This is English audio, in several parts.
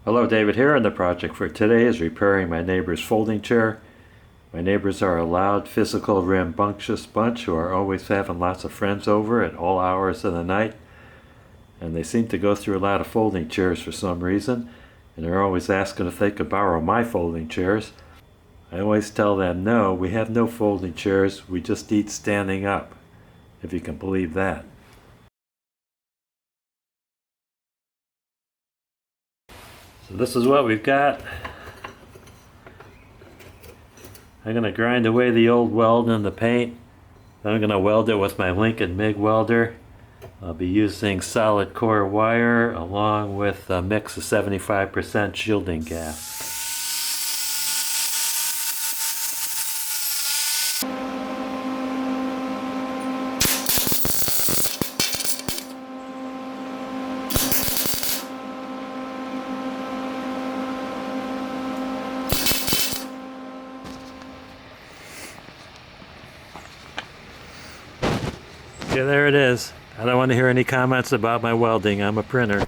Hello, David here, and the project for today is repairing my neighbor's folding chair. My neighbors are a loud, physical, rambunctious bunch who are always having lots of friends over at all hours of the night. And they seem to go through a lot of folding chairs for some reason, and they're always asking if they could borrow my folding chairs. I always tell them, no, we have no folding chairs, we just eat standing up, if you can believe that. So this is what we've got. I'm going to grind away the old weld in the paint. Then I'm going to weld it with my Lincoln MIG welder. I'll be using solid core wire along with a mix of 75% shielding gas. Okay, there it is. I don't want to hear any comments about my welding. I'm a printer.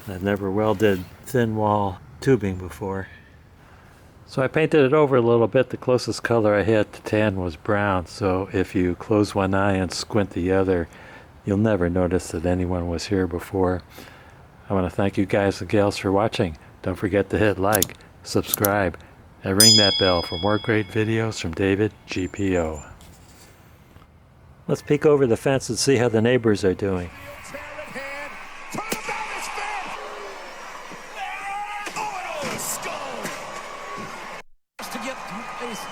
I've never welded thin wall tubing before. So I painted it over a little bit. The closest color I had to tan was brown, so if you close one eye and squint the other, you'll never notice that anyone was here before. I want to thank you guys and gals for watching. Don't forget to hit like, subscribe, and ring that bell for more great videos from David GPO. Let's peek over the fence and see how the neighbors are doing.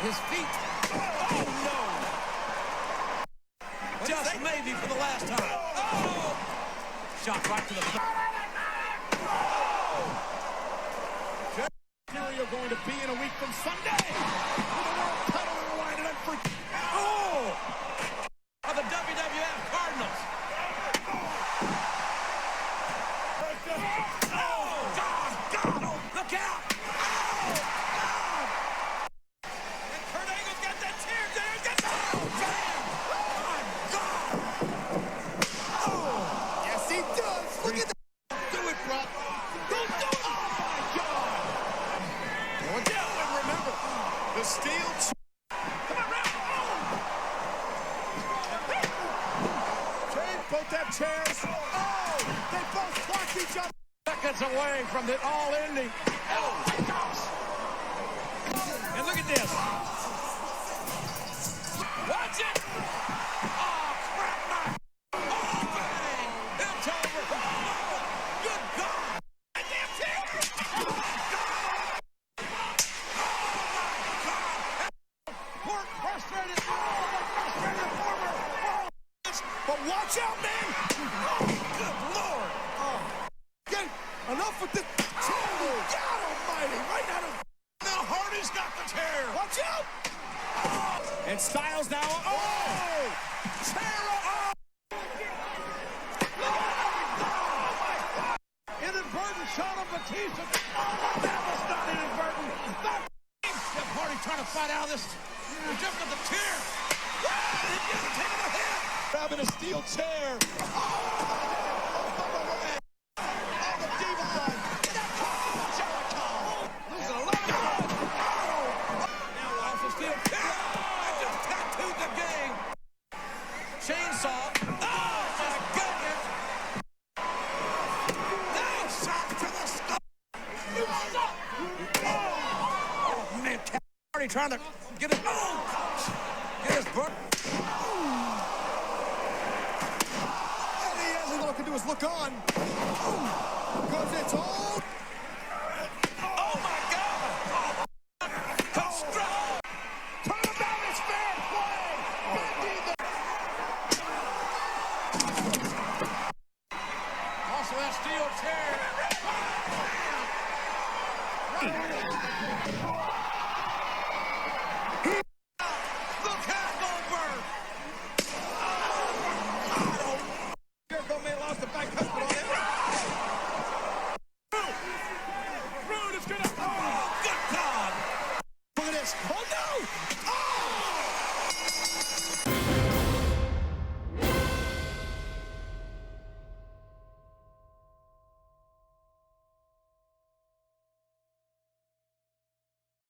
His feet. Oh no! Just maybe for the last time. Oh! Shot right to the back. Here you're going to be in a week from Sunday. With the world title on the line and unforgettable. Oh! Of the WWF Cardinals. Oh! God! Oh, look out! The steel come around. They both have chairs. Oh, they both clocked each other. Seconds away from the all ending. Oh, and look at this. Watch it. Oh, crap, my. Oh, bang. It's over. Oh, good God. And that's it. But watch out, man! Oh, good Lord! Oh. Get enough with the God Almighty! Right out of now, Hardy's got the tear. Watch out! Oh. And Styles now. Oh! Tear up! Oh. Inadvertent shot of Batista. Oh, that was not inadvertent. Jeff Hardy trying to fight out of this. He just got the tear. He didn't take a hit. Grabbing a steel chair. The Diva gun. Jericho. Losing a lot. Now lost a steel chair. I just tattooed the game. Chainsaw. Oh, my goodness. Now shot to the skull. Oh, man. Already trying to get it. Get his butt. Can do is look on. Because it's all. Oh my God! Oh. Turnabout is fair play. Also that steel chair.